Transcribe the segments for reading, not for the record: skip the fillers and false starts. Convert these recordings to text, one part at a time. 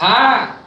हाँ।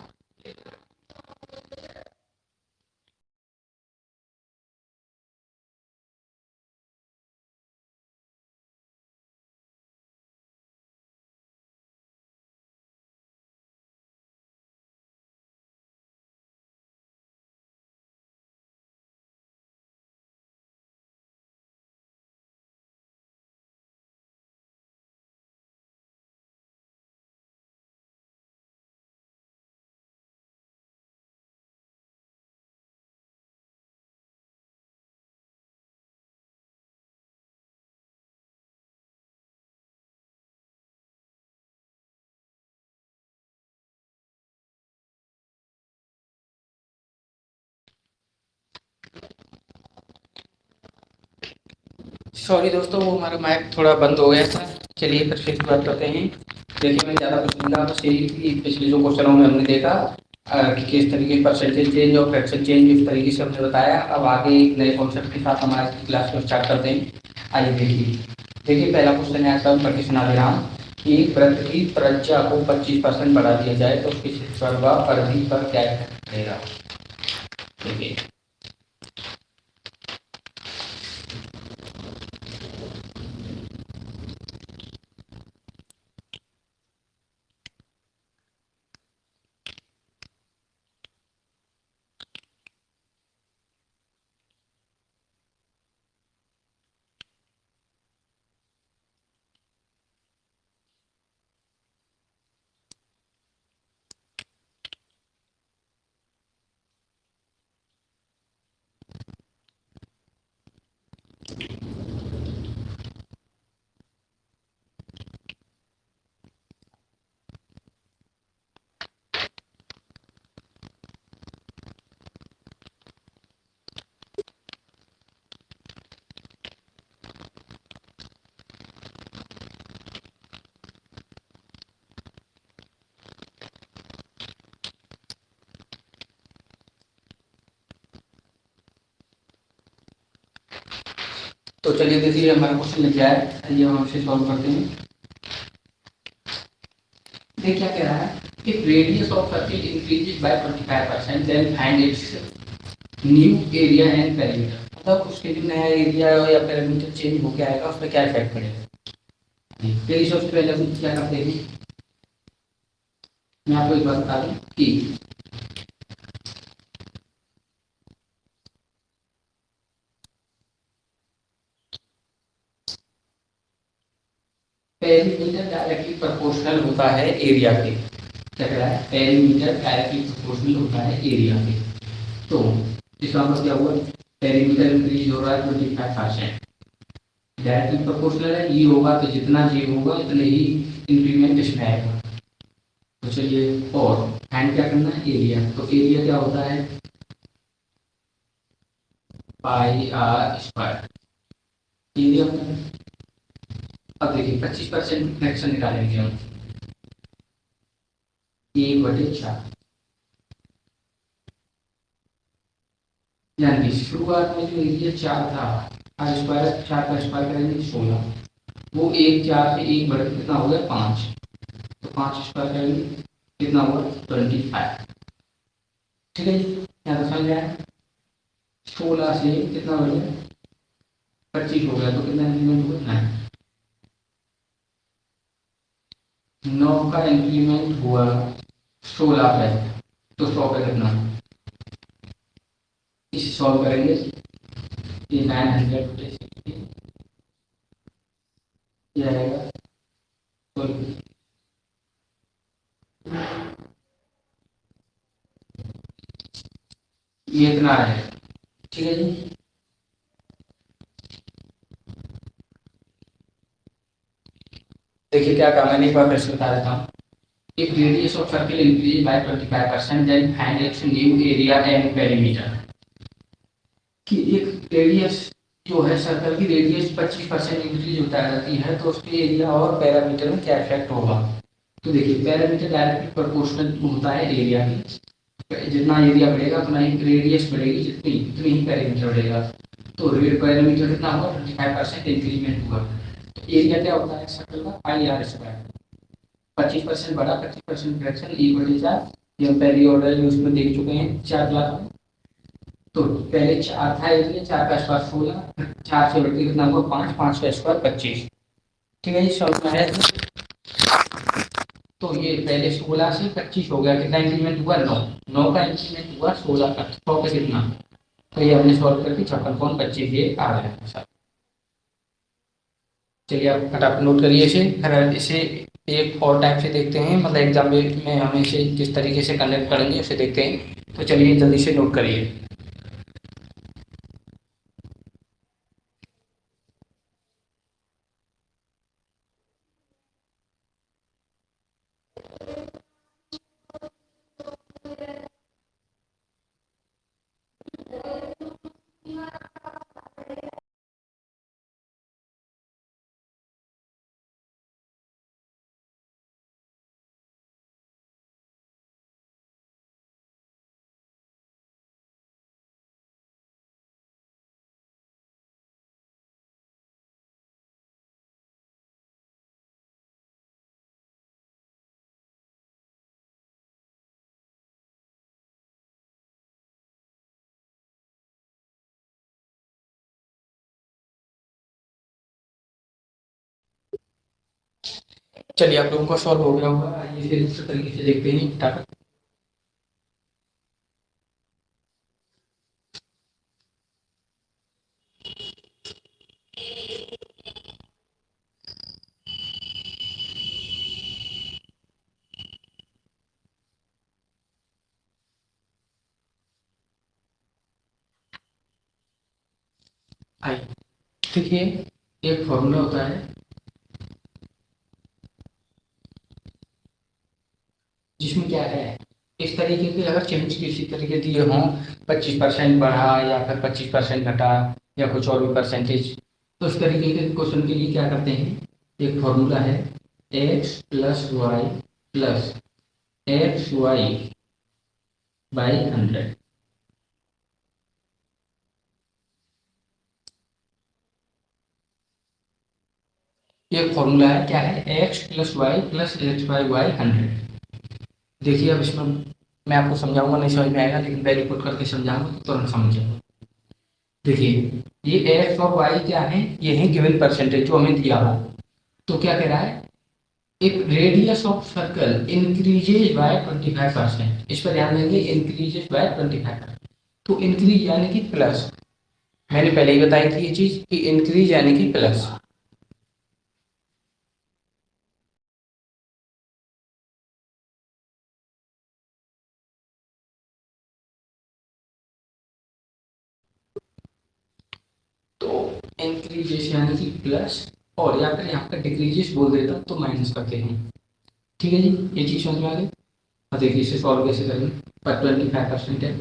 सॉरी दोस्तों, वो हमारा माइक थोड़ा बंद हो गया था। चलिए फिर से बात करते हैं। देखिए मैं ज़्यादा कुछ नहीं कहा, बस यही कि पिछले जो क्वेश्चनों में हमने देखा कि किस तरीके परसेंटेज चेंज और फ्रैक्शन चेंज इस तरीके से हमने बताया। अब आगे एक नए कॉन्सेप्ट के साथ हमारे क्लास को स्टार्ट करते हैं। आइए देखिए पहला क्वेश्चन है आपका प्रश्न दे रहा हूँ कि वृत्त की त्रिज्या को 25% बढ़ा दिया जाए तो उसकी क्षेत्रफल व परिधि पर क्या रहेगा। देखिए तो चलिए देखिए हमारा क्वेश्चन लिख गया है, ये हम इसे सॉल्व करते हैं। देखिए क्या कह रहा है कि radius of circle increases by 25% then find its new area and perimeter. मतलब उसके जो नया एरिया या पेरीमीटर चेंज हो के आएगा, उस पर क्या इफेक्ट पड़ेगा। चलिए सबसे पहले हम क्या करते हैं, मैं आपको एक बात बता दूं कि पेरीमीटर डायरेक्टली प्रोपोर्शनल होता है एरिया के। क्या कह रहा है, पेरीमीटर डायरेक्टली प्रोपोर्शनल होता है एरिया के। तो इसका मतलब क्या हुआ, पेरीमीटर इंक्रीज हो रहा है 25%, डायरेक्टली प्रोपोर्शनल है, ये होगा तो जितना जी होगा उतने ही इंक्रीमेंट इसमें आएगा। तो चलिए और एंड क्या करना है, एरिया। तो एरिया क्या होता है, पाई आर स्क्वायर एरिया होता है। अब देखिए 25% फ्रैक्शन निकालेंगे हम, 1/4, यानी कि शुरुआत में जो एरिया 4 था, आर स्क्वायर 4 का स्क्वायर करेंगे 16, वो 1 4 से 1 बढ़ कितना हो गया 5, तो 5 स्क्वायर करेंगे कितना हुआ 25। ठीक है जी, यहाँ तो समझ आया। 16 से कितना हो गया 25 हो गया, तो कितना इंक्रीमेंट हुआ 9। 9 का इंक्रीमेंट हुआ 16 पे, तो 100 पे कितना, इसे सॉल्व करेंगे। ये 900 ये आएगा, तो ये इतना है। ठीक है जी, देखिए क्या कहा मैंने, एक बार फिर से बता देता हूँ। If radius of circle increase by 25%, then find its new area and perimeter। कि एक रेडियस जो है सर्कल की रेडियस 25% इंक्रीज होता रहती है, तो उसके एरिया और पैरामीटर में क्या इफेक्ट होगा। तो देखिए पैरामीटर डायरेक्टली प्रोपोर्शनल होता है एरिया की, जितना एरिया बढ़ेगा उतना ही रेडियस बढ़ेगी, जितनी उतनी ही पैरामीटर बढ़ेगा। तो पैरामीटर कितना हुआ 25% इंक्रीमेंट हुआ। तो एरिया क्या होता है सर्कल का, पाई आर स्क्वायर। 25% बढ़ा, 25% फ्रैक्शन इक्वल टू 4। ये हम पहली ऑर्डर उसमें देख चुके हैं 4 क्लास में। तो पहले 4 था, इसलिए 4 का स्क्वायर 16, 4 से बढ़कर कितना हुआ 5, 5 का स्क्वायर 25। ठीक है जी, समझ में आया? तो ये पहले 16 से 25 हो गया, कितना इंक्रीमेंट हुआ 9, 9 का इंक्रीमेंट हुआ 16 का, 100 का कितना? तो ये हमने सॉल्व करके 56.25 ये आ गया है। चलिए आप फटाफट नोट करिए इसे। फिर इसे एक और टाइप से देखते हैं, मतलब एग्जाम में हम इसे किस तरीके से कंडक्ट करेंगे उसे देखते हैं। तो चलिए जल्दी से नोट करिए। चलिए आप लोगों का सॉल्व हो गया होगा, आइए फिर इस तरीके से देखते हैं फटाफट। आइए देखिए, एक फॉर्मूला होता है जिसमें क्या है, इस तरीके के अगर चेंज किसी तरीके दिए हों, 25% बढ़ा या फिर 25% घटा या कुछ और भी परसेंटेज, तो इस तरीके के क्वेश्चन के लिए क्या करते हैं, एक फॉर्मूला है x plus y plus x y by 100। ये फॉर्मूला है, क्या है, x plus y plus x by y 100। देखिए अब इसमें मैं आपको समझाऊंगा, नहीं समझ में आएगा, लेकिन वेरी पुट करके समझाऊंगा तो तुरंत समझ जाएगा। देखिए ये एक्स और वाई क्या है, ये है गिवन परसेंटेज जो हमें दिया हो। तो क्या कह रहा है, एक radius of circle increases by 25%, इस पर ध्यान देंगे, इंक्रीजेज बाय 25%। तो इंक्रीज यानी कि प्लस, मैंने पहले ही बताई थी ये चीज कि इंक्रीज यानी कि प्लस। तो इंक्रीजेस यानी कि प्लस, और या फिर यहाँ पर डिक्रीजेस बोल देता तो माइनस करते हैं। ठीक है जी, ये चीज समझ में आ गई। और देखिए इसे सॉल्व कैसे करेंगे, पर 25% है,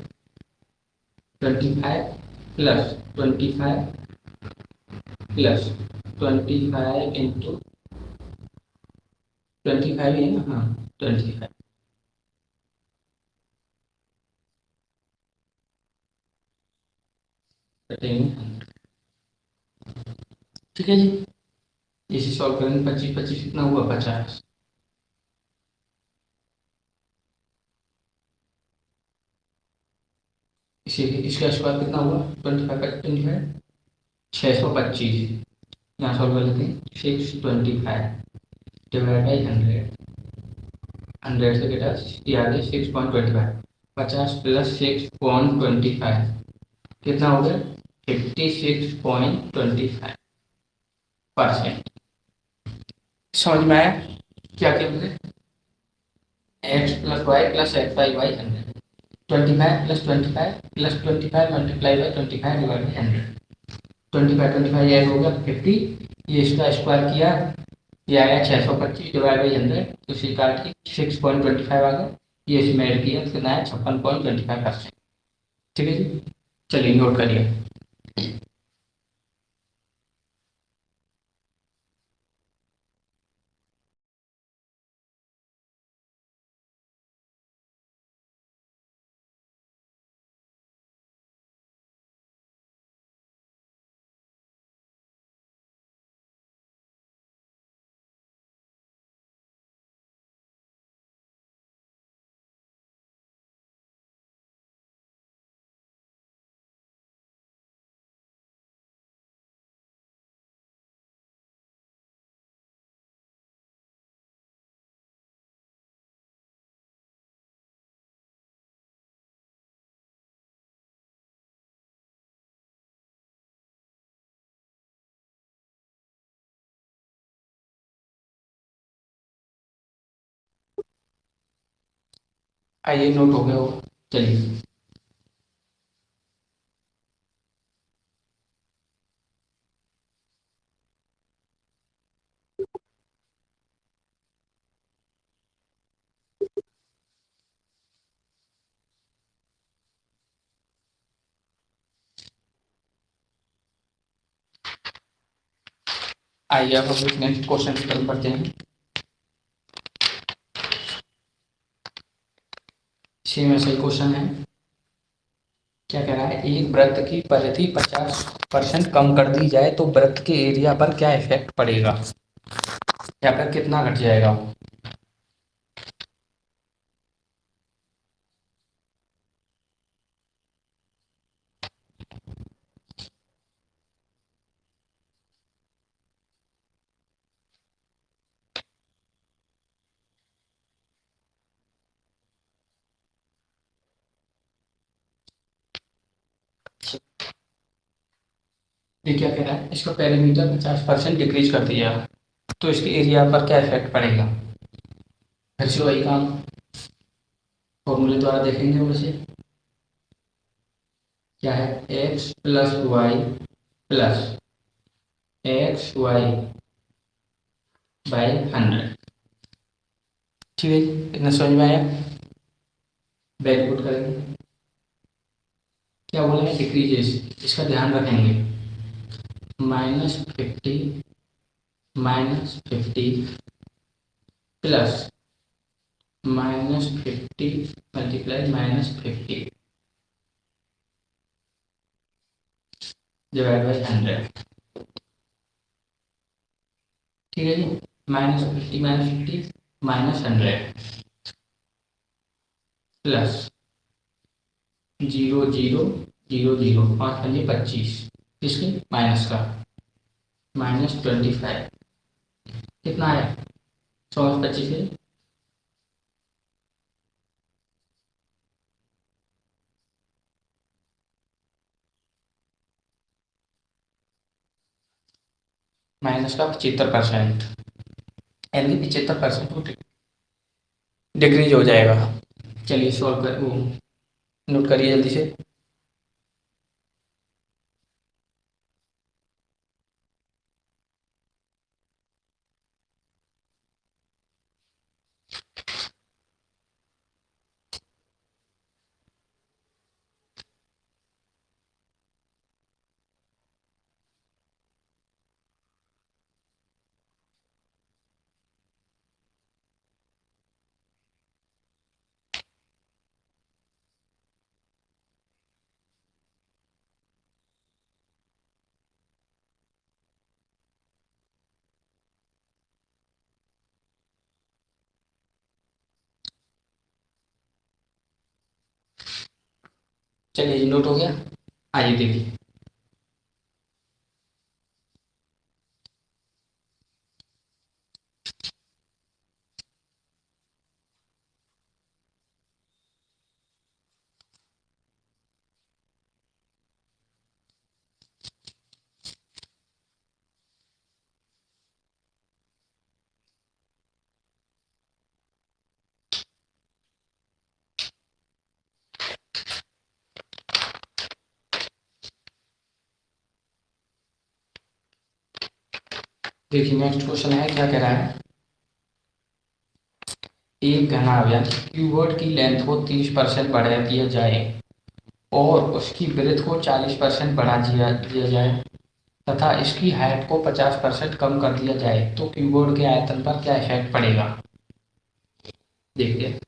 25 प्लस 25 प्लस 25 इंटू 25 है ना, हाँ 25 कटेंगे। ठीक है जी, इसे सॉल्व करेंगे, 25 25 कितना हुआ 50। इसे इसका स्क्वायर कितना हुआ 25 625। यहाँ सॉल्व कर लेते हैं, 625 डिवाइड बाई 100, 100 से घटा ये आ गया 6.25, 50 प्लस 6.25 कितना हो गया 56.25%। समझ में आया क्या क्या बोले, x plus y plus x by y 100, 25 plus 25 plus 25 multiply by 25 divide by 100, 25 add हो गया 50, ये इसका स्क्वायर किया, ये आया 625 डिवाइड बाई 100, तो इसे काट के 6.25 आ गया, ये इसमें ऐड किया तो कितना है 56.25%। ठीक है जी, चलिए नोट करिए। आइए नोट हो गया होगा, चलिए। आइए अब हम नेक्स्ट क्वेश्चन की तरफ बढ़ते हैं। इसी में सही क्वेश्चन है। क्या कह रहा है, एक वृत्त की परिधि 50% कम कर दी जाए तो वृत्त के एरिया पर क्या इफेक्ट पड़ेगा, या फिर कितना घट जाएगा। ये क्या कह रहा है, इसका पेरीमीटर 50% डिक्रीज कर दिया तो इसके एरिया पर क्या इफेक्ट पड़ेगा। फिर से वही काम, फॉर्मूले द्वारा देखेंगे वैसे। क्या है, x plus y plus x y by 100। ठीक है जी, इतना समझ में आया। वेरी गुड करेंगे। क्या बोला है, डिक्रीजेस, इसका ध्यान रखेंगे। -50 -50 प्लस -50 मल्टीप्लाई -50 डिवाइड बाई 100। ठीक है जी, -50 -50 -100 प्लस 0 0 0 0 5×5 = 25, किसके माइनस का, -25। कितना है, 100 25 है। माइनस का 75%, यानी 75% डिक्रीज हो जाएगा। चलिए सॉल्व कर, वो नोट करिए जल्दी से। चलिए जी, नोट हो गया। आइए देखिए। देखिए नेक्स्ट क्वेश्चन है, क्या कह रहा है, एक घनाभ क्यूबॉइड की लेंथ को 30% बढ़ा दिया जाए और उसकी ब्रेथ को 40% बढ़ा दिया दिया जाए तथा इसकी हाइट को 50% कम कर दिया जाए तो क्यूबॉइड के आयतन पर क्या इफेक्ट पड़ेगा। देखिए,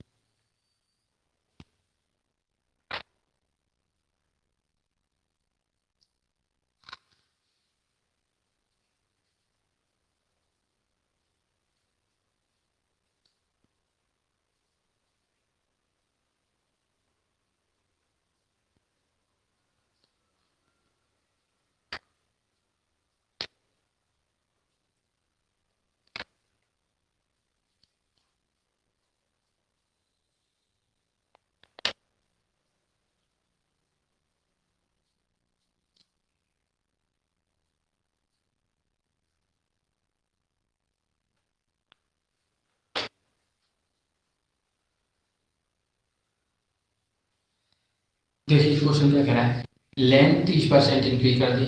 देखिए क्वेश्चन क्या कह रहा है, लेंथ 30% इंक्रीज कर दी,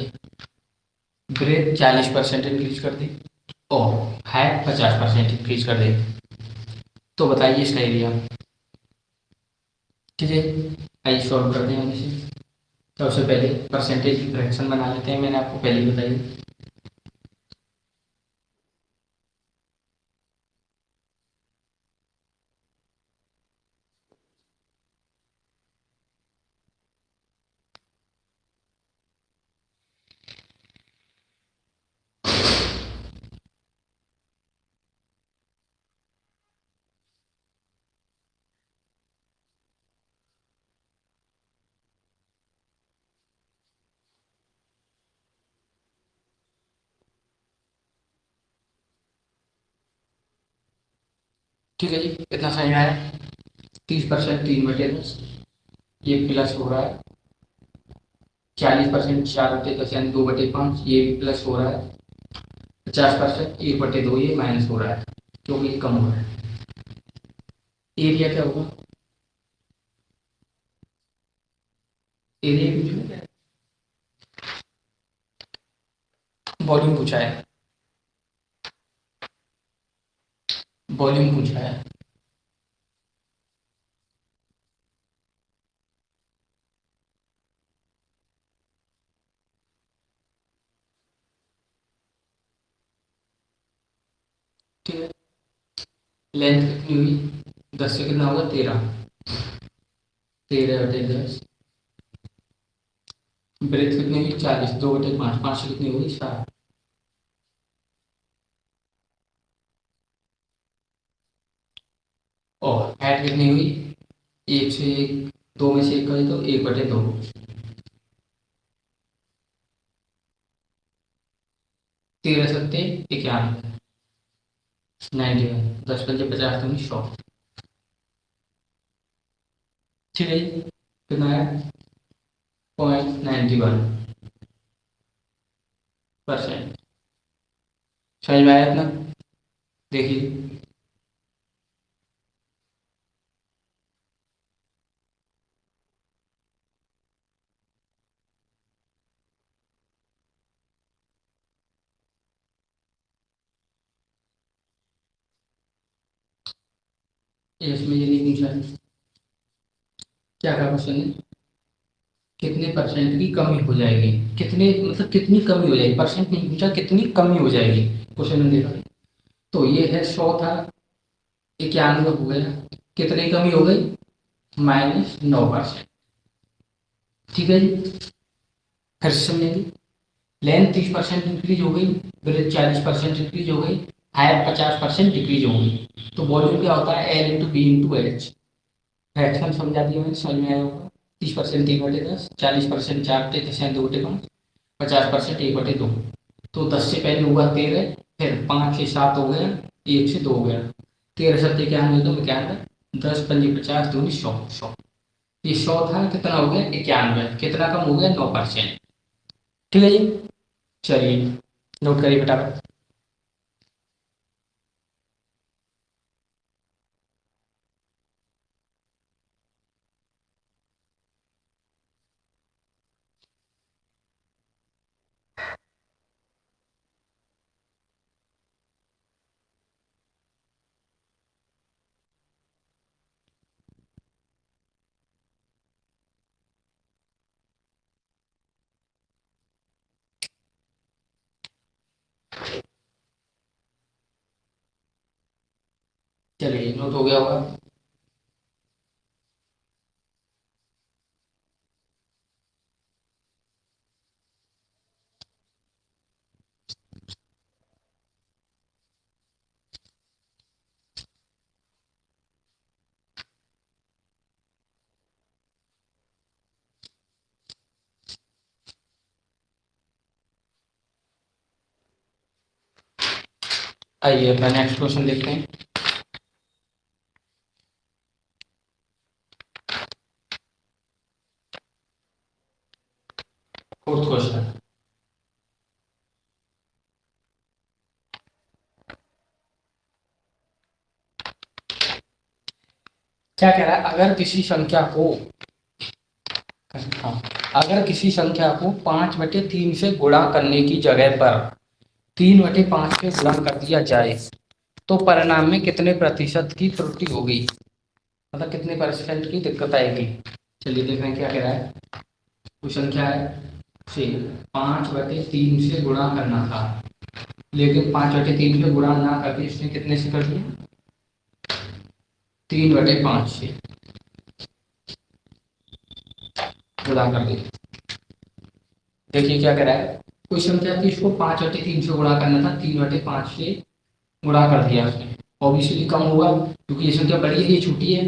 ब्रेथ 40% इंक्रीज कर दी और हाइट 50% इंक्रीज कर दी। तो बताइए इसका एरिया। ठीक है, आइए सॉल्व करते हैं हम इसे। सबसे पहले परसेंटेज की फ्रैक्शन बना लेते हैं, मैंने आपको पहले ही बताई। ठीक है जी, कितना समझ में आया। 30% 3/10, ये प्लस हो रहा है। 40% 4/10 यानी 2/5, ये भी प्लस हो रहा है। 50% 1/2, ये माइनस हो रहा है क्योंकि ये कम हो रहा है। एरिया क्या होगा, एरिया की पूछा है, वॉल्यूम पूछा है, वॉल्यूम पूछा है। ठीक है, लेंथ कितनी हुई, 10 से कितना होगा 13, 13/10। ब्रेथ कितनी हुई 40, 2/5, 5 से कितनी हुई 7। और हाइट कितनी हुई, 1 से 1, 2 में से 1 करे तो 1/2, 13 × 7 = 91, 91, 10×5 = 50, 100। ठीक है जी, कितना है 0.91%। समझ में आया इतना। देखिए इसमें ये नहीं पूछा है, क्या क्या क्वेश्चन है, कितने परसेंट की कमी हो जाएगी, कितने मतलब कितनी कमी हो जाएगी, परसेंट नहीं पूछा, कितनी कमी हो जाएगी क्वेश्चन में देखा। तो ये है 100 था, 91 हो गया, कितनी कमी हो गई, -9%। ठीक है जी, फिर से समझेंगे। लेंथ 30% इंक्रीज हो गई, ब्रेथ 40% इंक्रीज हो गई, हाइट 50% डिक्रीज हो गई। तो वॉल्यूम क्या होता है, L/B/H। फ्रैक्शन समझा दिया मैंने, समझ में आया होगा। 30% 3/10, 40% 4/10 यानी 2/5, 50% 1/2। तो 10 से पहले हुआ 13, फिर 5 से 7 हो गया, 1 से 2 हो गया, 13×7 = 91, 2 91, 10×5 = 50, 2 100, 100। ये 100 था, कितना हो गया 91, कितना कम हो गया 9%। ठीक है जी, चलिए नोट करिए फटाफट। चलिए नोट हो गया होगा। आइए अपना नेक्स्ट क्वेश्चन देखते हैं। फोर्थ क्वेश्चन क्या कह रहा है, अगर किसी संख्या को हाँ, अगर किसी संख्या को 5/3 से गुणा करने की जगह पर 3/5 से गुणा कर दिया जाए तो परिणाम में कितने प्रतिशत की त्रुटि होगी, मतलब कितने परसेंट की दिक्कत आएगी। चलिए देख रहे हैं क्या कह रहा है। क्वेश्चन क्या है, से 5/3 से गुणा करना था, लेकिन 5/3 से गुणा ना करके इसने कितने से कर दिया, 3/5 से गुणा कर दिया। देखिए क्या कह रहा है, क्वेश्चन क्या थी, इसको 5/3 से गुणा करना था, 3/5 से गुणा कर दिया उसने। ऑब्वियसली कम होगा क्योंकि ये संख्या बड़ी है ये छोटी है,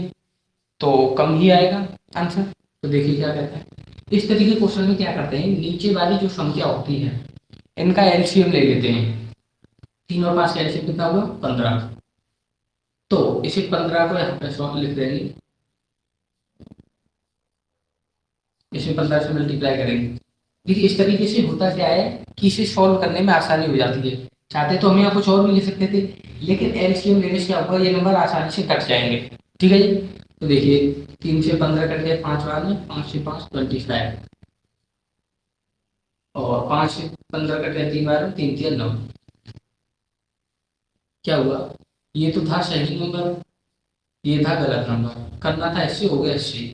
तो कम ही आएगा आंसर। तो देखिए क्या कहता है, इस तरीके के क्वेश्चन में क्या करते हैं, नीचे वाली जो संख्या होती है इनका एलसीएम ले लेते हैं। 3 और 5 का एलसीएम कितना हुआ, 15। तो इसे 15 को यहाँ पे लिख देंगे, इसे 15 से मल्टीप्लाई करेंगे। देखिए इस तरीके से होता क्या है कि इसे सॉल्व करने में आसानी हो जाती है। चाहते तो हम यहाँ कुछ और भी लिख सकते थे, लेकिन एलसीएम लेने से क्या होगा, ये नंबर आसानी से कट जाएंगे। ठीक है जी, तो देखिए 3 से 15 कट गए, 5 बार में, 5 से 5 25, और 5 से 15 कट गए 3 बार में, 3 3 9। क्या हुआ, ये तो था सही नंबर, ये था गलत नंबर, करना था इससे, हो गया इससे,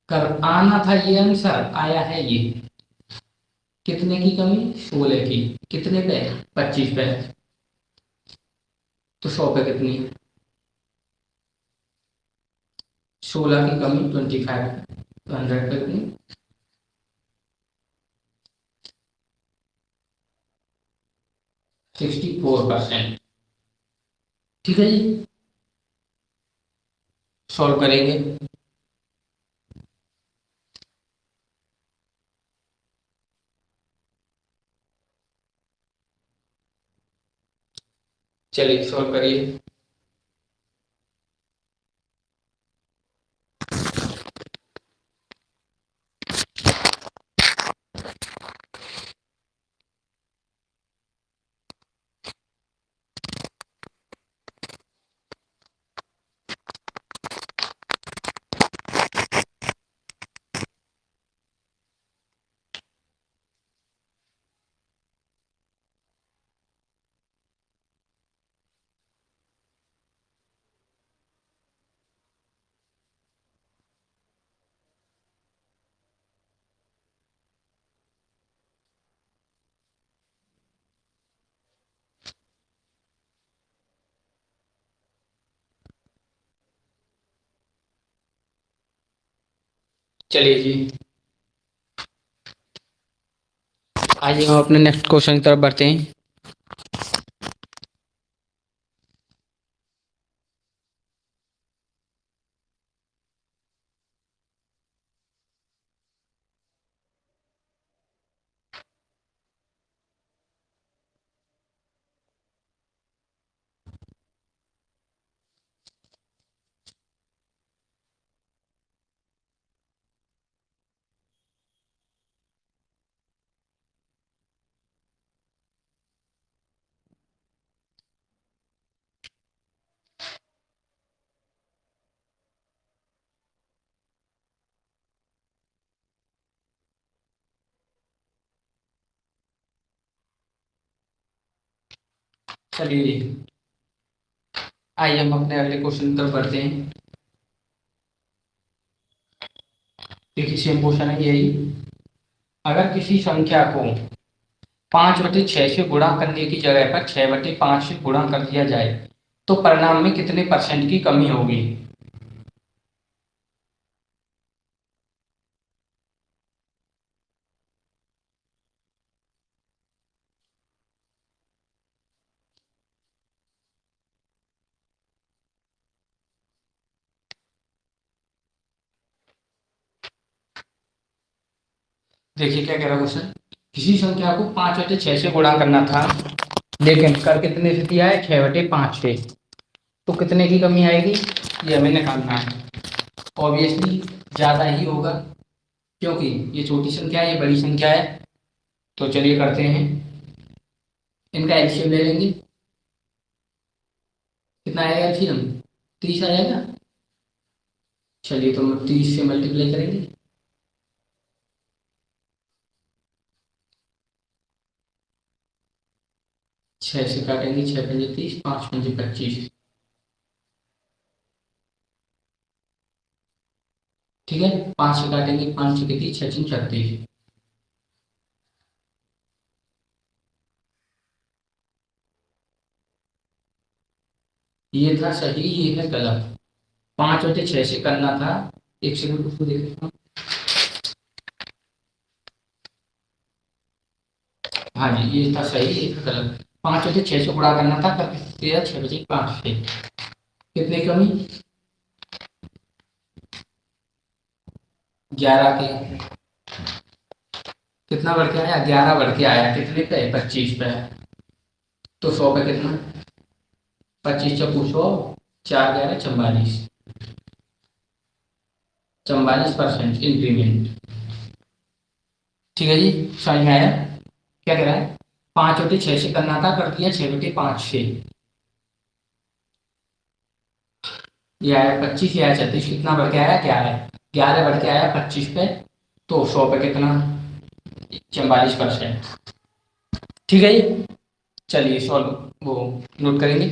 कर आना था ये आंसर, आया है ये। कितने की कमी, 16 की, कितने पे, 25 पे, तो 100 पे कितनी, 16 की कमी 25, तो 100 पे कितनी, 64%। ठीक है जी, सॉल्व करेंगे। चलिए सॉल्व करिए। चलिए जी, आइए हम अपने नेक्स्ट क्वेश्चन की तरफ बढ़ते हैं। चलिए जी, आइए हम अपने अगले क्वेश्चन की तरफ बढ़ते हैं। देखिए सेम क्वेश्चन है यही, अगर किसी संख्या को 5/6 से गुणा करने की जगह पर 6/5 से गुणा कर दिया जाए तो परिणाम में कितने परसेंट की कमी होगी। देखिए क्या कह रहा है क्वेश्चन, किसी संख्या को 5/6 से गुणा करना था, लेकिन कर कितने से दिया है, 6/5 से, तो कितने की कमी आएगी, ये हमें निकालना है। ऑब्वियसली ज़्यादा ही होगा, क्योंकि ये छोटी संख्या है, ये बड़ी संख्या है। तो चलिए करते हैं, इनका एलसीएम ले लेंगे। कितना आएगा एलसीएम, 30 आएगा। चलिए तो हम 30 से मल्टीप्लाई करेंगे, छः से काटेंगे, छः पंजे 30, पाँच पंजे 25। ठीक है, पाँच से काटेंगे, पाँच छः 30, छः 36। ये था सही, ये है गलत। 5/6 से करना था। एक सेकंड उसको देख लेता हूँ। हाँ जी, ये था सही, ये था गलत। 5/6 से गुणा करना था, कर दिया 6/5 से। कितने कमी? 11 के। कितना बढ़ के आया? 11 बढ़ के आया। कितने पे? 25 पे। तो 100 पे कितना? 25 चौको 100, 4 11 44। 44% इंक्रीमेंट। ठीक है जी, समझ में आया? क्या कह रहा है? 5/6 से करना था, कर दिया 6/5 से। ये आया 25, ये आया 36। कितना बढ़ के आया? 11। 11 बढ़ के आया 25 पे। तो 100 पे कितना? 44%। ठीक है जी, चलिए सॉल्व वो नोट करेंगे।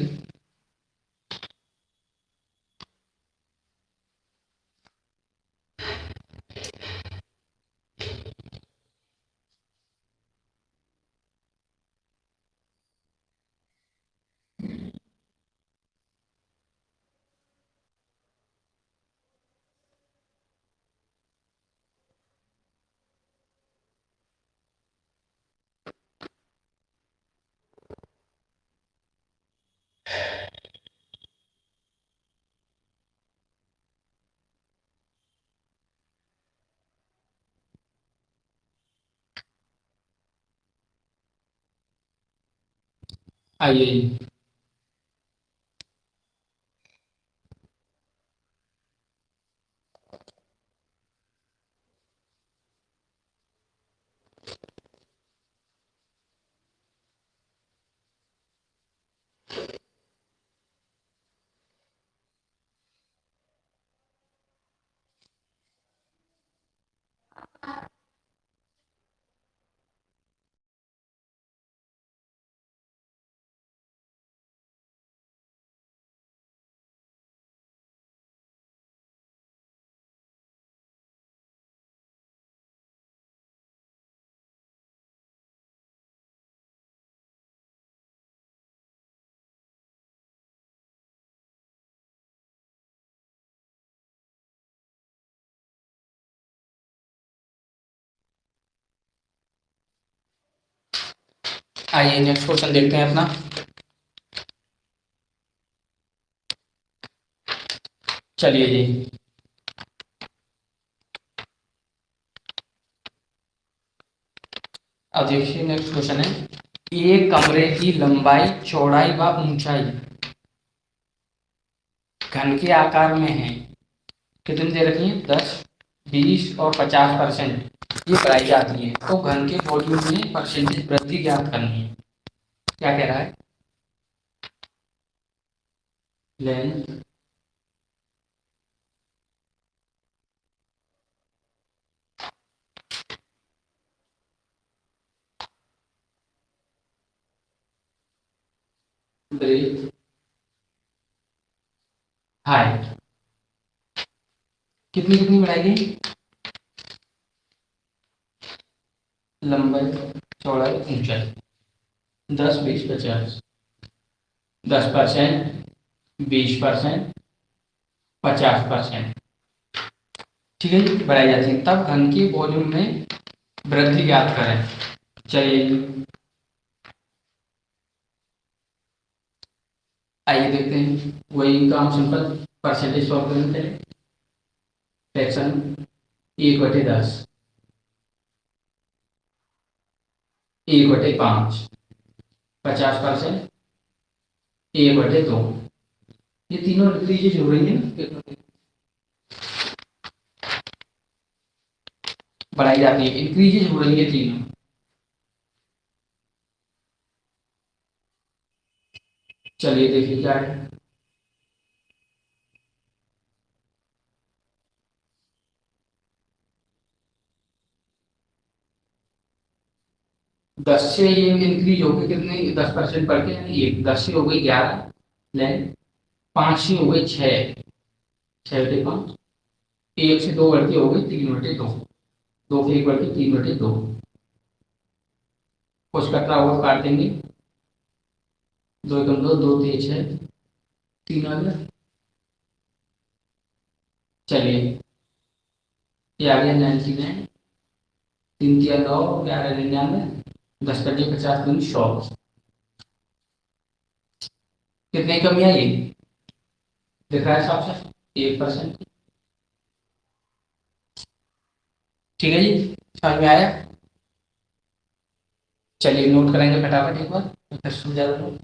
आइए जी। आइए नेक्स्ट क्वेश्चन देखते हैं अपना। चलिए जी, अब देखिए नेक्स्ट क्वेश्चन है। एक कमरे की लंबाई, चौड़ाई व ऊंचाई घन के आकार में है। कितनी दे रखी है? 10, 20 और 50% ये बढ़ाई जाती है। तो घन के वॉल्यूम में परसेंटेज वृद्धि ज्ञात करनी है। क्या कह रहा है? Length, breadth, height. कितनी कितनी बढ़ाएगी? लंबाई, चौड़ाई, ऊंचाई। 10, 20, 50। 10%, 20%, 50%। ठीक है जी, बढ़ाई जाती है। तब घन के वॉल्यूम में वृद्धि ज्ञात करें। चलिए आइए देखते हैं। वही काम सिंपल, परसेंटेज सॉल्व करते हैं। फ्रैक्शन 1/10, 1/5, 50%, 1/2। ये तीनों चीजें हो रही है ना, बढ़ाई जाती है, इंक्रीजेज हो रही है तीनों। चलिए देखिए क्या है। 10 से ये इंक्रीज हो गई कितने, 10% बढ़ के, यानी 10 से हो गई 11 लेन, 5 से हो गई 6, 6/5, 1 से 2 बढ़ के हो गई 3/2, 2 से 1 बढ़ के 3/2, कुछ कटरा हुआ काट देंगे, 2 एकम 2, 2 3 6, 3 आ गया। चलिए ये आ गया 99, 3 3 9, 11 99, 10 कटिए 50 दूनी 100, कितनी कमी आई दिख रहा है साफ साफ, 1%। ठीक है जी, समझ में आया। चलिए नोट करेंगे फटाफट एक बार, फिर समझा दूँ।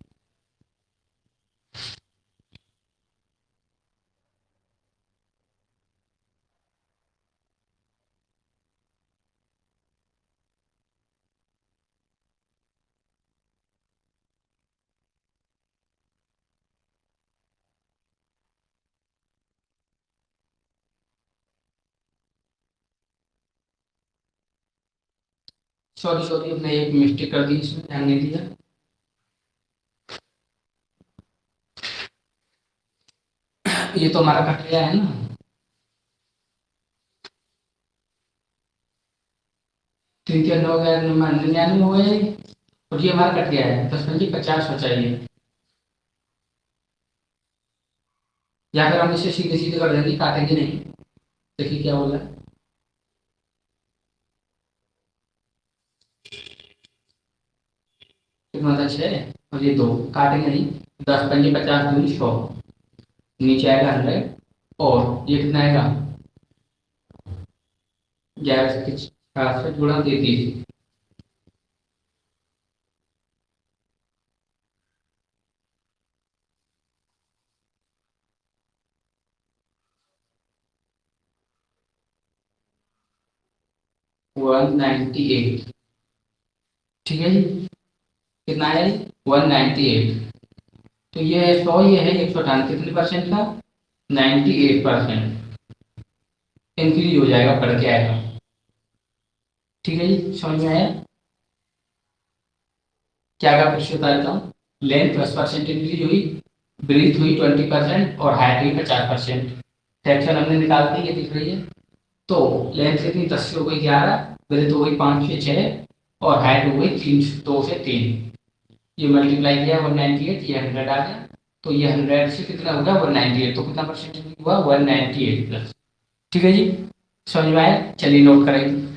सॉरी सॉरी, हमने एक मिस्टेक कर दी, इसमें ध्यान नहीं दिया। ये तो हमारा कट गया है ना, 3 3 9 99 हो गया ये, और ये हमारा कट गया है, 10 50 बचा ये, या फिर हम इसे सीधे सीधे कर देंगे, काटेंगे नहीं। देखिए क्या बोला, कितना था 6 और ये 2, काटेंगे नहीं, 10 5 50 दूनी 100, नीचे आएगा 100, और ये कितना आएगा 11 से 66 गुणा 33, वन 98। ठीक है जी, कितना है 198, तो ये 100, ये है 198, कितने परसेंट का, 98% इंक्रीज हो जाएगा, बढ़ के आएगा। ठीक है जी, समझ में आया। क्या क्या फिर से बता देता हूँ, लेंथ 10% इंक्रीज हुई, ब्रीथ हुई 20% और हाइट हुई 50%। फ्रैक्शन हमने निकाल दी, ये दिख रही है। तो लेंथ कितनी, 10 से हो गई 11, ब्रीथ हो गई 5 से 6, और हाइट हो गई 2 से 3। ये मल्टीप्लाई किया 198, ये 100 आ गया, तो ये 100 से कितना होगा 198, तो कितना परसेंट हुआ 198 प्लस। ठीक है जी, समझ में आया। चलिए नोट करेंगे।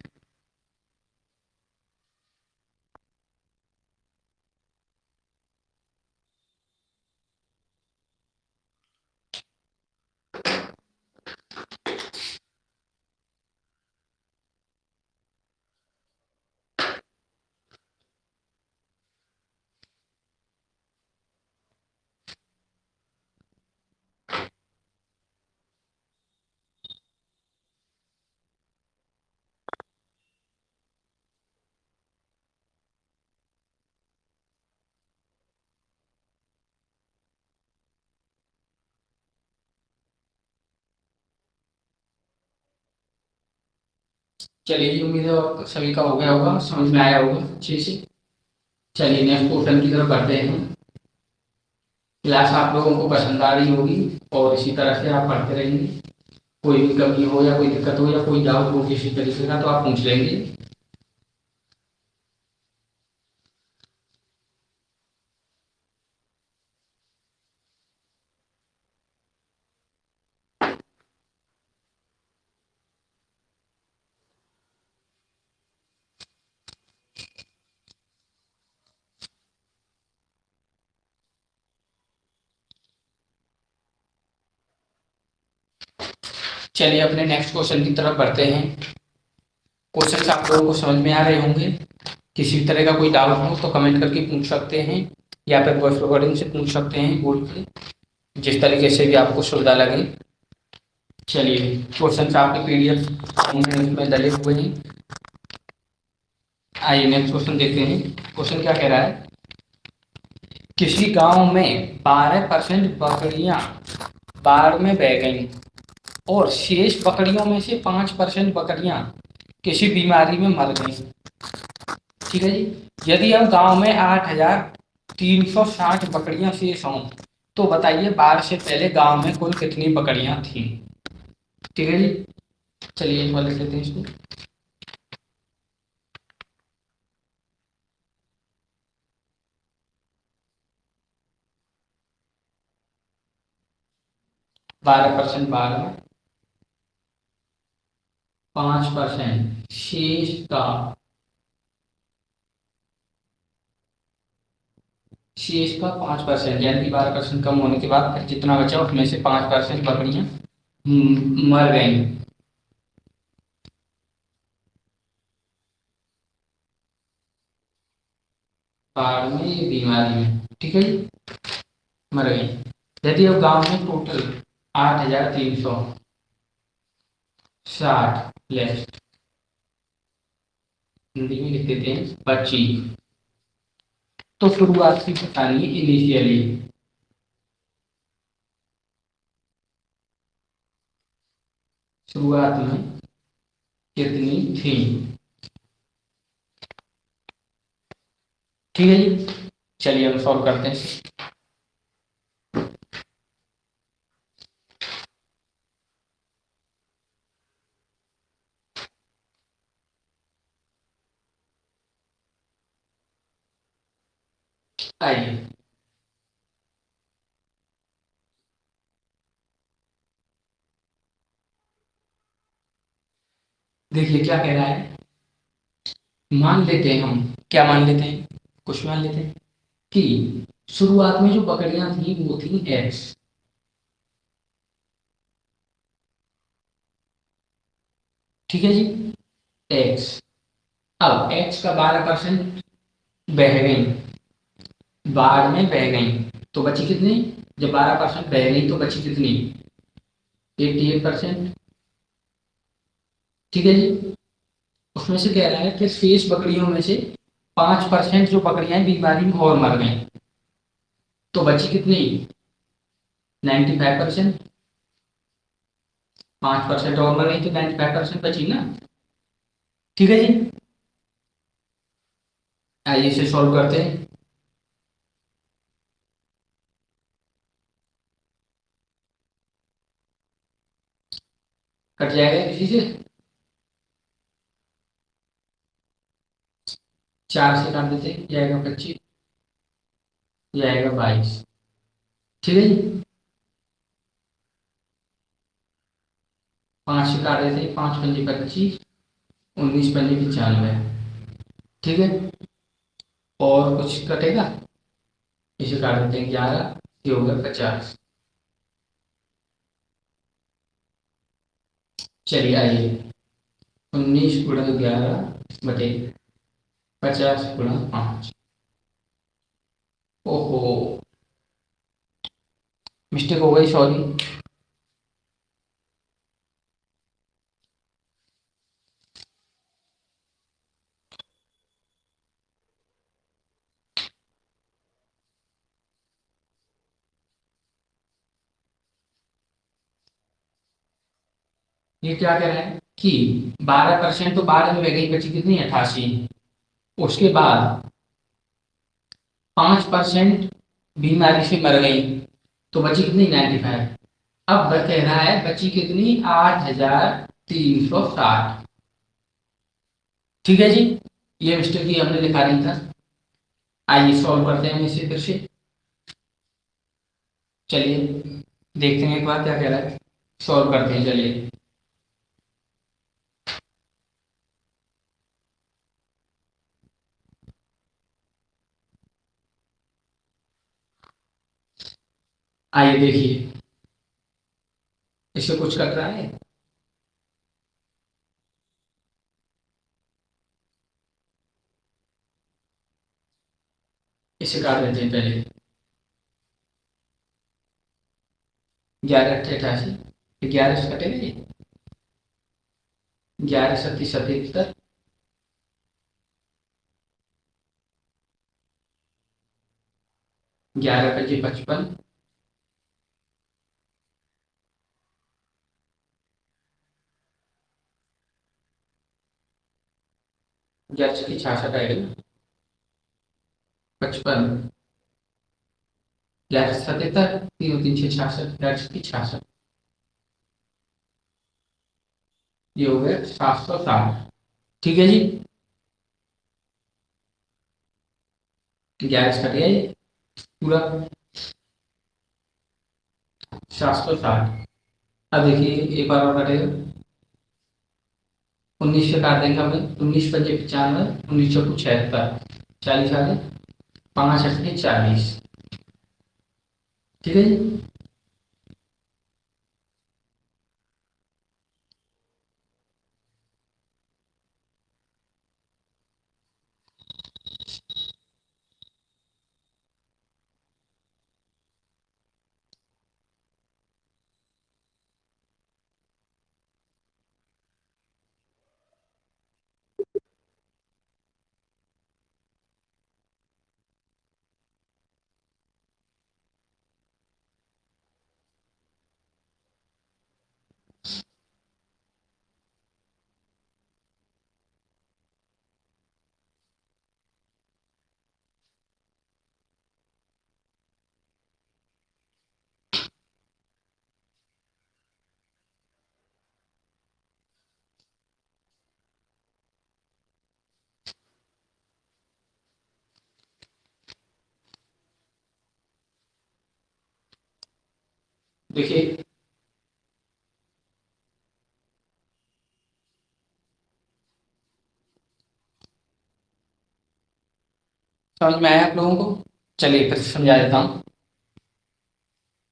चलिए जी, उम्मीद है आप सभी का हो गया होगा, समझ में आया होगा अच्छे से। चलिए नेक्स्ट क्वेश्चन की तरफ बढ़ते हैं। क्लास आप लोगों को पसंद आ रही होगी, और इसी तरह से आप पढ़ते रहेंगे। कोई भी कमी हो या कोई दिक्कत हो या कोई डाउट हो किसी तरीके का, तो आप पूछ लेंगे। चलिए अपने नेक्स्ट क्वेश्चन की तरफ बढ़ते हैं। क्वेश्चन आप लोगों को समझ में आ रहे होंगे। किसी भी तरह का कोई डाउट हो तो कमेंट करके पूछ सकते हैं, या फिर वॉइस रिकॉर्डिंग से पूछ सकते हैं बोल के, जिस तरीके से भी आपको सुविधा लगे। चलिए क्वेश्चन आपके PDF में डले हुए हैं। आइए नेक्स्ट क्वेश्चन देखते हैं। क्वेश्चन क्या कह रहा है, किसी गांव में 12% बकरियां बाढ़ में बह गईं और शेष बकरियों में से 5% बकरियां किसी बीमारी में मर गईं। ठीक है जी। यदि अब गांव में 8,360 बकरियां शेष हों तो बताइए बाढ़ से पहले गांव में कुल कितनी बकरियां थीं। ठीक है जी। चलिए एक बार लिख लेते हैं इसको। 12% बाढ़ में, 5% शेष का 5%, यानी कि 12% कम होने के बाद फिर जितना बचा उसमें से 5% बकरियां मर गई बाढ़ में, बीमारी में। ठीक है जी, मर गई। यदि अब गांव में टोटल 8,360 लेस, हिंदी में लिख देते हैं बची, तो शुरुआत की बतानी इनिशियली। शुरुआत में कितनी थी। ठीक है जी। चलिए हम सॉल्व करते हैं। आइए देखिए क्या कह रहा है। मान लेते हैं हम, क्या मान लेते हैं, कुछ मान लेते हैं कि शुरुआत में जो बकरियां थी वो थी एक्स। ठीक है जी, एक्स। अब एक्स का 12% बह गई, बाढ़ में बह गई, तो बची कितनी। जब 12% बह गई तो बची कितनी, 88%। ठीक है जी। उसमें से कह रहा है कि शेष बकरियों में से 5% जो बकरियां बीमारी में और मर गई, तो बची कितनी, 95%। 5% और मर गई तो 95% बची ना। ठीक है जी। आइए इसे सॉल्व करते हैं। कट जाएगा किसी से, 4 से काट देते हैं, ये आएगा 25, ये आएगा 22। ठीक है जी। 5 से काट देते हैं, 5×5 = 25, 19×5 = 95। ठीक है। और कुछ कटेगा, इसे काट देते हैं 11, ये होगा 50। चलिए आइए, 19×11/50/5। ओहो, मिस्टेक हो गई, सॉरी। ये क्या कह रहा है कि 12% तो बाढ़ में बह गई, बची कितनी, 88। उसके बाद 5% बीमारी से मर गई, तो बची कितनी, 95। अब कह रहा है बची कितनी, 8,360। ठीक है जी। ये मिस्टेक ही हमने लिखा नहीं था। आइए सॉल्व करते हैं इसे फिर से। चलिए देखते हैं एक बार क्या कह रहा है, सॉल्व करते हैं। चलिए आइए देखिए, इससे कुछ कट रहा है। इसे काट देते हैं पहले, 11×8 = 88, 11 से कटेगा ये, 11×7 = 77, 11×5 = 55, 11 की 66 आएगी ना, 55, 11 77, 3 3 6 66, 11 की 66, ये हो गया 760। ठीक है जी, 11 कट गया ये पूरा 760। अब देखिए एक बार और कटेगा, 19 से काट देंगे हमें, 19 5 95, 19 76, 40 आ गए, 5 8 40। ठीक है जी। देखिए समझ में आया आप लोगों को? चलिए फिर समझा देता हूँ।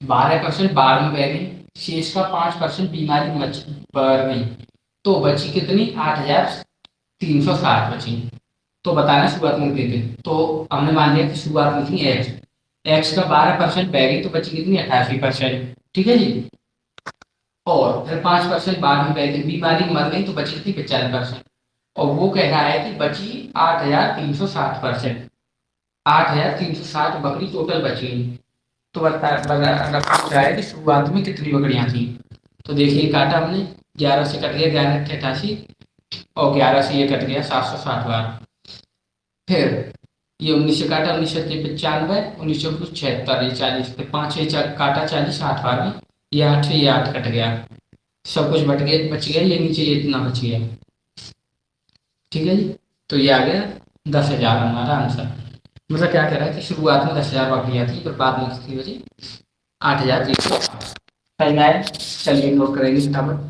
12% बाढ़ में बह गई, शेष का 5% बीमारी में बढ़ गई, तो बची कितनी? 8,360 बची। तो बताना शुरुआत में कितनी थी? तो हमने मान लिया कि शुरुआत में थी एक्स, एक्स का 12% बह गई तो बची कितनी? 88%। ठीक है जी। और फिर 5% बाद में बह गई, बीमारी में मर गई तो बची कितनी? 95%। और वो कह रहा है कि बची 8,360%, 8,360 बकरी टोटल बची। तो अगर पूछ रहा है कि शुरुआत में कितनी बकरियां थी, तो देखिए काटा हमने, 11 से कट गया 11 88, और 11 से ये कट गया 760 बार। फिर ये 19 से काटा, 19 से 95, 19 से 76, ये 40, फिर 5 से काटा 40, 8 बार में, ये 8 से ये 8 कट गया, सब कुछ बच गया, ये नीचे ये इतना बच गया। ठीक है जी। तो ये आ गया 10,000 हमारा आंसर। मतलब क्या कह रहा है कि शुरुआत में 10,000 बकरियां थी, फिर बाद में कितनी बची? 8,300। समझ में आया? चलिए नोट करेंगे फटाफट।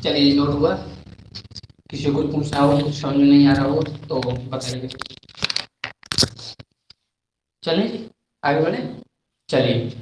चलिए नोट हुआ। किसी को पूछना हो, कुछ समझ में नहीं आ रहा हो तो बताइए। चलें जी, आगे बढ़े। चलिए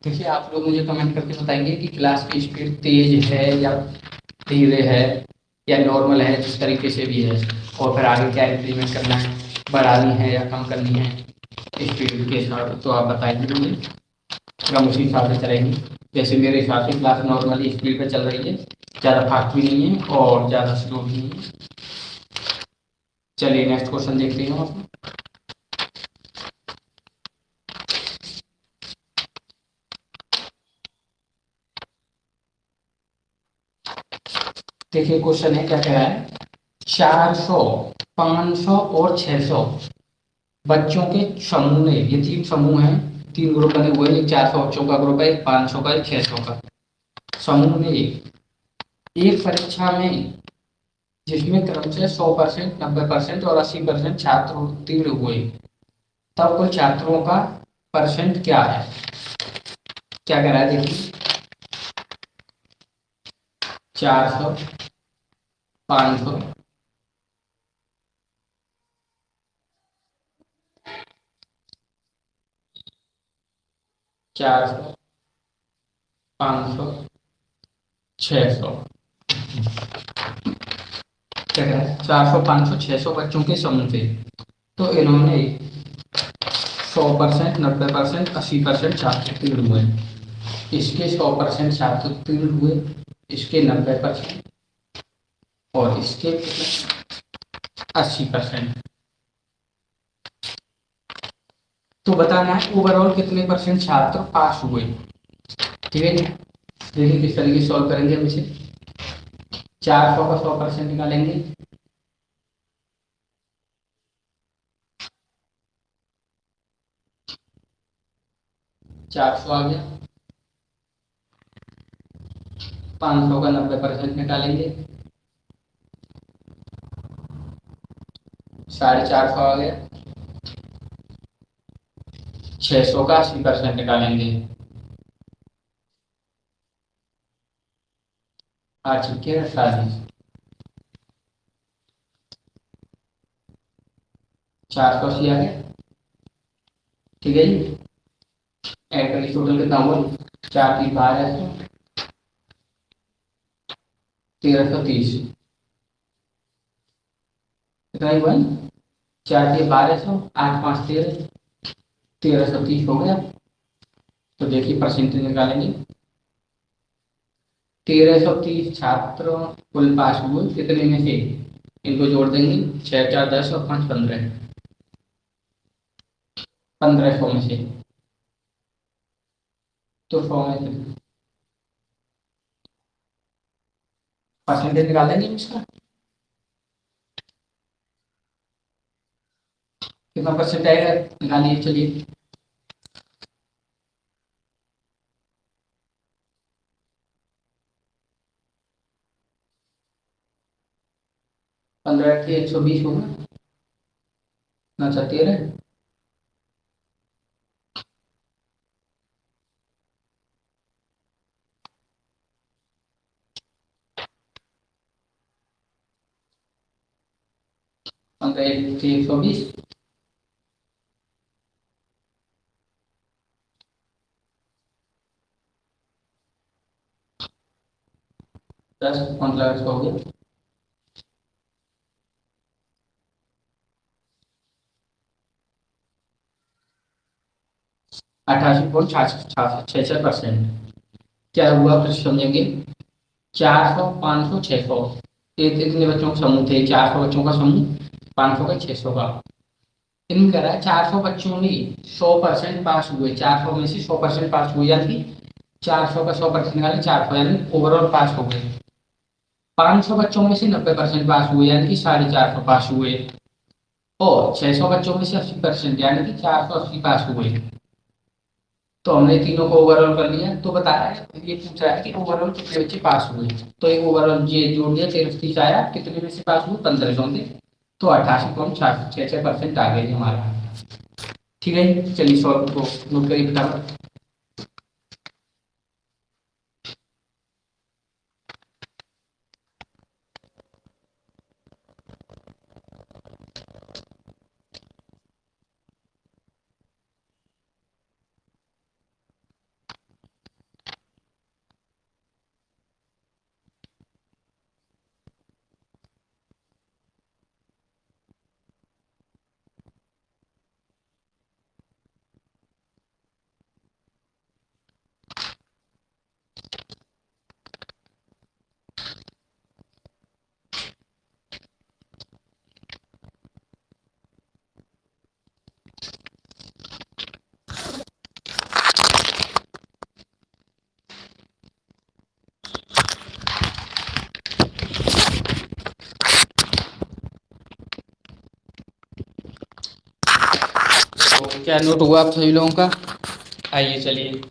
देखिए, आप लोग मुझे कमेंट करके बताएंगे कि क्लास की स्पीड तेज है या धीरे है या नॉर्मल है, जिस तरीके से भी है, और फिर आगे क्या इम्प्लीमेंट करना है, बढ़ानी है या कम करनी है स्पीड के साथ, तो आप बताएंगे मुझे, फिर हम उसी हिसाब से चलेंगे। जैसे मेरे हिसाब से क्लास नॉर्मली स्पीड पे चल रही है, ज़्यादा फास्ट भी नहीं है और ज़्यादा स्लो भी नहीं है। चलिए नेक्स्ट क्वेश्चन देखते हैं हम। देखिए क्वेश्चन है, क्या कह रहा है, 400, 500 और 600 बच्चों के समूह ने, ये तीन समूह हैं, तीन ग्रुप बने हुए हैं, एक 400 बच्चों का ग्रुप है, एक 500 का, एक 600 का समूह ने एक परीक्षा में, जिसमें क्रम से 100%, 90% और 80% छात्र उत्तीर्ण हुए, तब कुल छात्रों का परसेंट क्या है। क्या कह रहा है देखिए, 400, 500, 400, 500, 600, क्या कह रहा है, 400, 500, 600 बच्चों के समूह थे, तो इन्होंने 100%, 90%, 80% छात्र उत्तीर्ण हुए, इसके 100% छात्र उत्तीर्ण हुए, इसके 90% और इसके 80%। तो बताना है ओवरऑल कितने परसेंट छात्र पास हुए। ठीक है जी, देखिए किस तरीके से सॉल्व करेंगे हम इसे। 400 का 100% निकालेंगे, 400 आ गया। 500 का 90% निकालेंगे, 450 आ गया। 600 का 80% निकालेंगे, आ चुके हैं 40। 480 आ गया। ठीक है जी, ऐड करिए टोटल कितना हुआ, 4 3 12 1330, कितना ही हुआ, 4 3 1200, 8 5 13, 1330 हो गया। तो देखिए परसेंटेज निकालेंगे, 1330 छात्र कुल पास हुए कितने में से, इनको जोड़ देंगे, 6 4 10 और 5 15, 1500 में से। तो 100 में से परसेंटेज निकालेंगे इसका, कितना परसेंट आएगा, निकालिए चलिए। 15 के 120 होगा ना, 13, पंद्रह के 120, 10 15 हो गया, 88.66%। क्या हुआ फिर समझेंगे, 400, 500, 600, इतने बच्चों का समूह थे, 400 बच्चों का समूह, 500 का, 600 का। इनमें कह रहा है 400 बच्चों ने 100% पास हुए, 400 में से 100% पास हुए, यानी 400 का 100% निकाले, 400 यानी ओवरऑल पास हो गए। 500 बच्चों में से 90% पास हुए, यानी कि 450 पास हुए, और 600 बच्चों में से 80%, यानी कि 480 पास हुए। तो हमने तीनों को ओवरऑल कर लिया। तो बता रहा है, ये पूछ रहा है कि ओवरऑल कितने बच्चे पास हुए। तो एक ओवरऑल ये जोड़ दिया, 1330 आया, कितने में से पास हुए, 1500 में। तो 88.66% आ गई हमारा। ठीक है, चलिए सॉल्व को नोट करिए फटाफट। तो क्या नोट हुआ आप सभी लोगों का? आइए चलिए।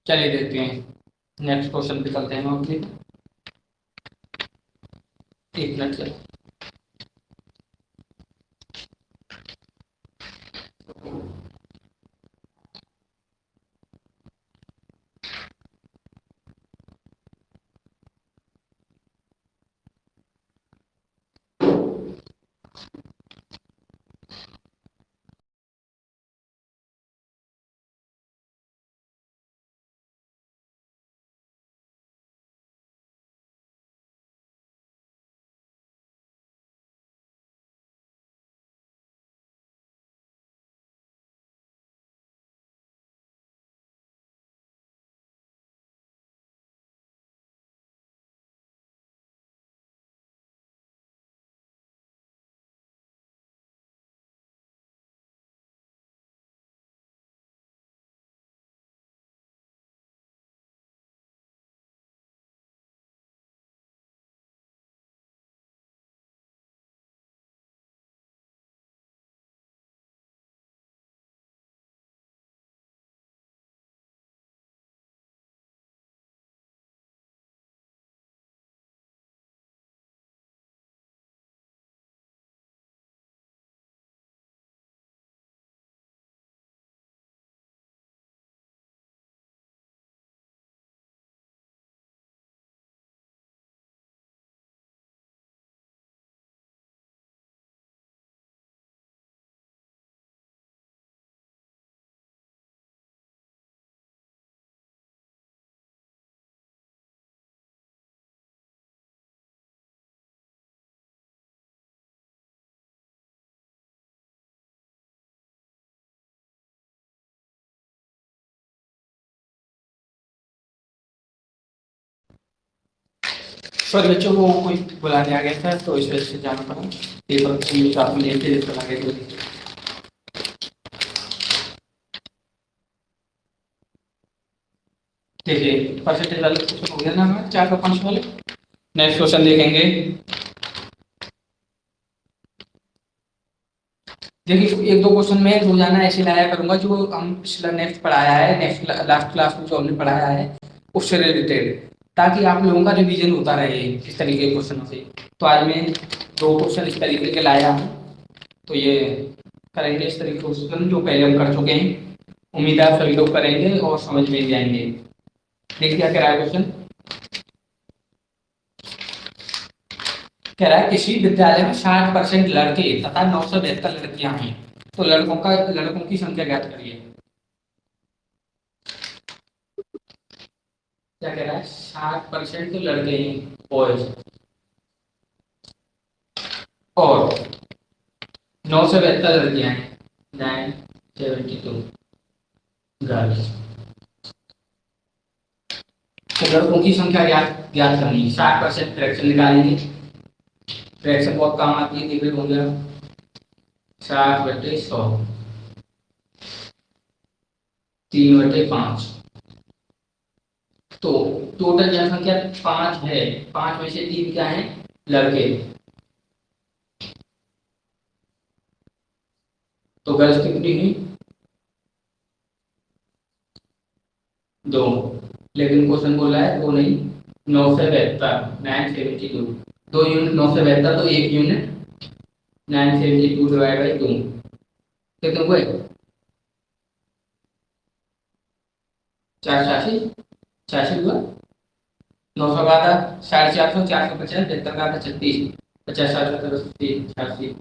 चलिए देखते हैं, नेक्स्ट क्वेश्चन पे चलते हैं हम अपने। एक मिनट चलिए। सॉरी बच्चों, को कोई बुलाने आ गया था तो इस वजह से जाना पड़ा। पेपर साथ में लेते चला गया जल्दी। देखिए परसेंटेज वाले क्वेश्चन हो गया ना हमारे 4 और 5 वाले। नेक्स्ट क्वेश्चन देखेंगे। देखिए एक दो क्वेश्चन में रोजाना ऐसे लाया करूंगा जो हम पिछला नेक्स्ट पढ़ाया है, नेक्स्ट लास्ट क्लास में जो हमने पढ़ाया है उससे रिलेटेड, ताकि आप लोगों का रिवीजन होता रहे इस तरीके के क्वेश्चनों से। तो आज मैं 2 क्वेश्चन इस तरीके के लाया हूँ, तो ये करेंगे इस तरीके के क्वेश्चन जो पहले हम कर चुके हैं। उम्मीद है आप सभी लोग करेंगे और समझ में भी आएंगे। देखिए क्या कह रहा है क्वेश्चन। कह रहा है किसी विद्यालय में 60% लड़के तथा 972 लड़कियां हैं, तो लड़कों की संख्या ज्ञात करिए। क्या कह रहा है, 60% तो लड़के हैं बॉयज, और 972 लड़कियां हैं, 972 गर्ल्स। तो लड़कों की संख्या ज्ञात ज्ञात करनी है। 60% फ्रैक्शन निकालेंगे। फ्रैक्शन बहुत काम आती है, देख रहे होंगे आप। 60/100, 3/5। तो टोटल जनसंख्या 5 है, 5 में से 3 क्या है, लड़के। तो गर्ल्स कितनी हुई, 2। लेकिन क्वेश्चन बोला है 2 नहीं, 972, 972। 2 यूनिट 972, तो 1 यूनिट 972 डिवाइड बाई 2 कितने हुए, 486। 86 हुआ। 900 का था 450, 450, 73 का था 36, 50, 60, 86,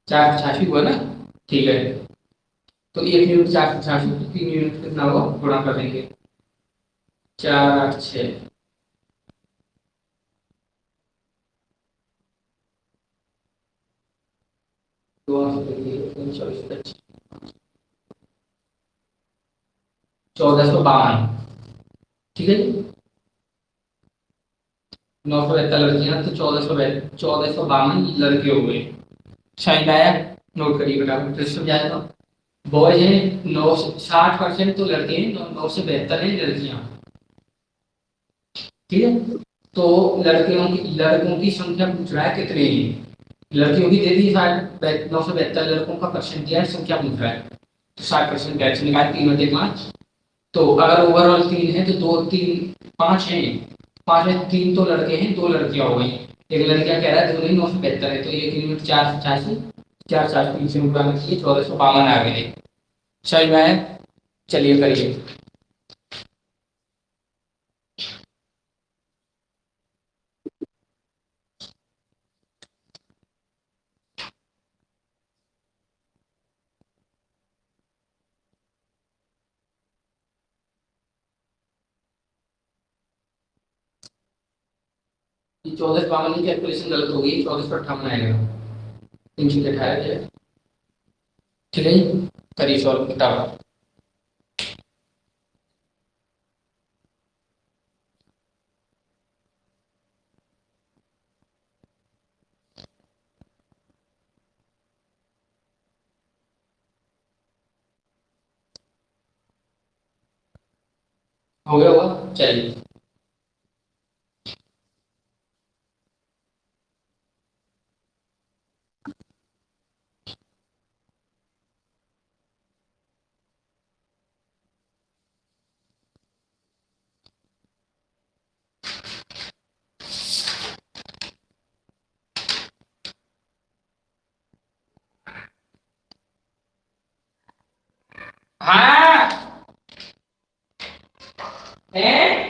486 हुआ ना। ठीक है, तो 1 यूनिट 4 तो 3 यूनिट कितना हुआ, गुणा कर देंगे 4 8 6। दो 1452, ठीक है जी। 972 लड़कियां तो 1452 लड़के हो गए। शायद आया, नोट करिए बेटा, फिर समझाएगा। बॉयज हैं 9 60% तो लड़के हैं, 9 से 72 है लड़कियां, ठीक है। तो लड़कों की संख्या पूछ रहा है कितने हैं। लड़कियों की दे दी 972, लड़कों का परसेंट दिया है, संख्या पूछ रहा है। तो 60% कैसे निकाल, 3/5। तो अगर ओवरऑल 3 है तो 2 3 5 है, 5 में 3 तो लड़के हैं, 2 लड़कियां हो गई। एक लड़कियां कह रहा है 2 नहीं 972 है, तो 1 यूनिट 4 4 4 3 से गुणा करके 1452 आ गए। समझ में आया, चलिए करिए। ये 1452 की कैलकुलेशन गलत हो गई, 1458 आएगा, 3 से 18 ठीक है जी। करिए सॉल्व बताओ। हो गया होगा, चलिए। हाँ है,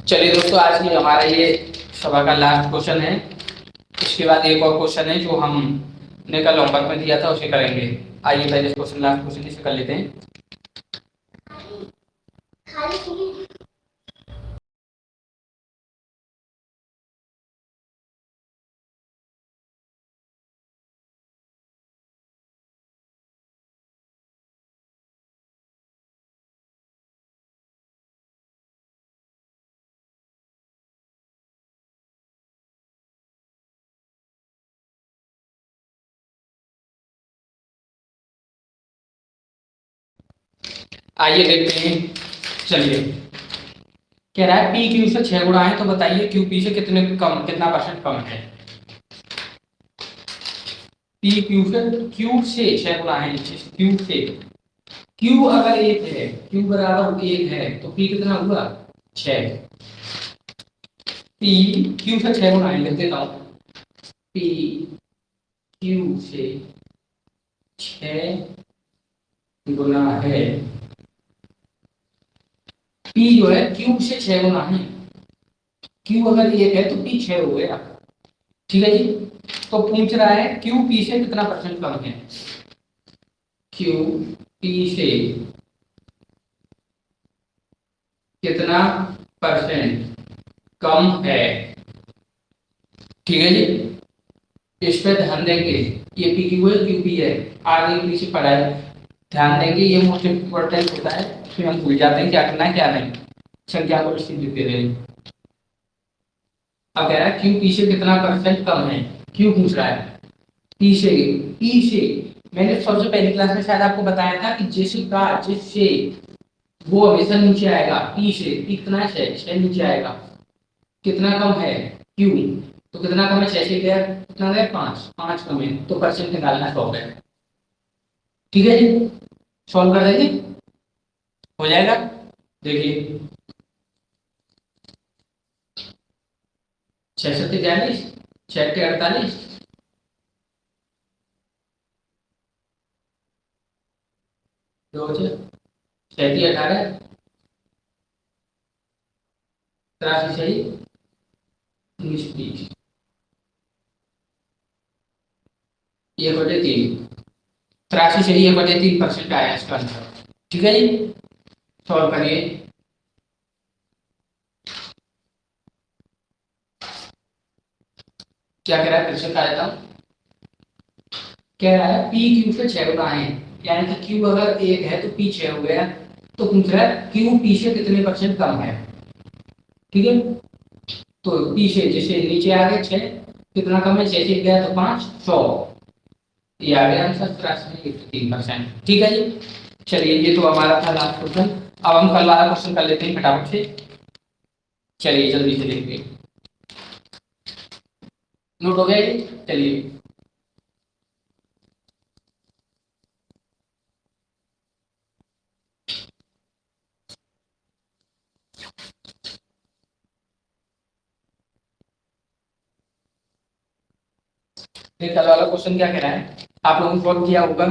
चलिए दोस्तों, आज की हमारा ये सभा का लास्ट क्वेश्चन है। इसके बाद एक और क्वेश्चन है जो हमने कल होमवर्क में दिया था, उसे करेंगे। आइए पहले क्वेश्चन, लास्ट क्वेश्चन इसे कर लेते हैं। आइए देखते हैं, चलिए। कह रहा है पी क्यू से 6 गुणा है, तो बताइए क्यू पी से कितना परसेंट कम है। पी क्यू से 6 गुणा है, क्यू से। क्यू अगर 1 है, क्यू बराबर 1 है, तो पी कितना हुआ 6। पी क्यू से 6 गुणा है, लिख देता हूं। पी क्यू से 6 गुना है। पी जो है क्यू से 6 गुना है। क्यू अगर 1 है तो पी 6 हो गया, ठीक है जी। तो पूछ रहा है क्यू पी से कितना परसेंट कम है। क्यू पी से कितना परसेंट कम है, ठीक है जी, इस पे ध्यान देंगे। ये पी क्यू है, क्यू पी है, आगे पीछे पड़ा है, ध्यान देंगे। ये मोस्ट इम्पोर्टेंट होता है, फिर हम भूल जाते हैं क्या करना है क्या नहीं, संख्या को निश्चित देते रहे। अब कह रहा है क्यू पी से कितना परसेंट कम है, क्यू पूछ रहा है पी से। पी से मैंने सबसे पहली क्लास में शायद आपको बताया था कि जिससे वो हमेशा नीचे आएगा, पी से। पी कितना है, 6 नीचे आएगा। कितना कम है, क्यू, तो कितना कम है, 6 से गया, कितना है, 5, 5 कम है, तो परसेंट निकालना 100 है। ठीक है जी, सॉल्व कर देंगे, हो जाएगा। देखिए 6 सत्ते 42, 6 अट्ठे 48, 2 37 18, 83 सही, 19 30, 1/3, 83 सही, 1/3% आया इसका आंसर। ठीक है जी, सॉल्व करिए। क्या कह रहा है, फिर से कह देता हूँ। कह रहा है पी क्यू से 6 गुना है, यानी कि क्यू अगर 1 है तो पी 6 हो गया। तो पूछ रहा है क्यू पी से कितने परसेंट कम है। ठीक है, तो पी से जैसे नीचे आ गए 6, कितना कम है, 6 से गया तो 5, 100, ये आ गया आंसर 83%। ठीक है जी, चलिए ये तो हमारा था लास्ट क्वेश्चन। अब हम कल वाला क्वेश्चन कर लेते हैं फटाफट से। चलिए जल्दी से देखते, नोट हो गया जी, चलिए। फिर कल वाला क्वेश्चन क्या कह रहा है, आप लोगों ने सॉल्व किया होगा।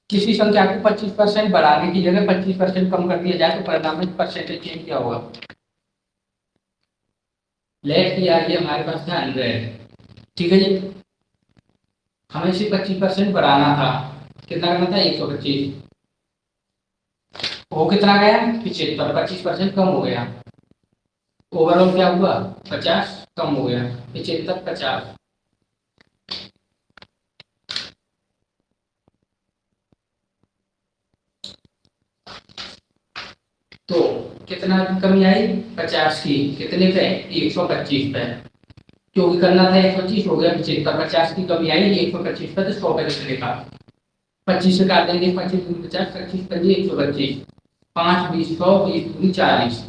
किसी संख्या को 25% बढ़ाने की जगह 25% कम कर दिया जाए तो परिणाम में परसेंटेज चेंज क्या होगा। लेट किया, ये हमारे पास था 100। ठीक है जी, हमें इसे 25% बढ़ाना था, कितना करना था, 125, वो कितना गया, 75, 25% कम हो गया। ओवरऑल क्या हुआ, 50 कम हो गया, 75 50। तो कितना की कमी आई, 50 की, कितने पे, 125 पे, क्योंकि करना था 125 हो गया 75, 50 की कमी आई 125 पे, तो 100 पे कितने का, 25 से काट देंगे, 25 दूनी 50, 25 पंजे 125, 5 20 100, 20 दूनी 40,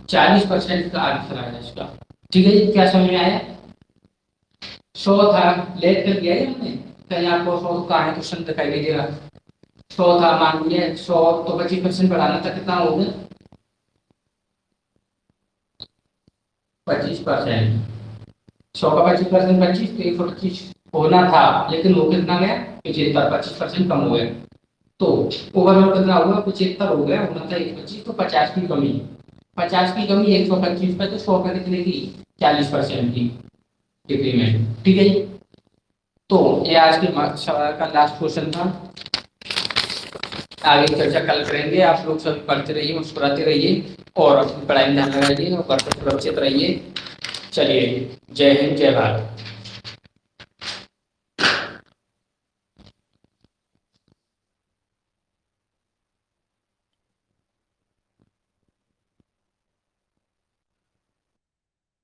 40% का आंसर आया इसका। ठीक है जी, क्या समझ में आया। 100 था, लेट कर दिया हमने, कहीं आपको 100 का है क्वेश्चन दिखाई दे देगा। 100 था, मान लीजिए 100, तो 25% बढ़ाना था, कितना हो गया, 25%। 100 का 25%, 25 तो 125 होना था, लेकिन वो कितना गया, 75, 25% कम हो गया। तो ओवरऑल कितना होगा, 75 हो गया, होना था 125, तो 50 की कमी, 50 की कमी 125 पे, तो 100 पे कितने की, 40% की डिक्रीमेंट। ठीक है जी, तो ये आज के सवाल का लास्ट क्वेश्चन था। आगे चर्चा कल करेंगे। आप लोग सभी पढ़ते रहिए, मुस्कुराते रहिए और अपनी पढ़ाई में ध्यान लगाइए और सुरक्षित रहिए। चलिए, जय हिंद, जय भारत।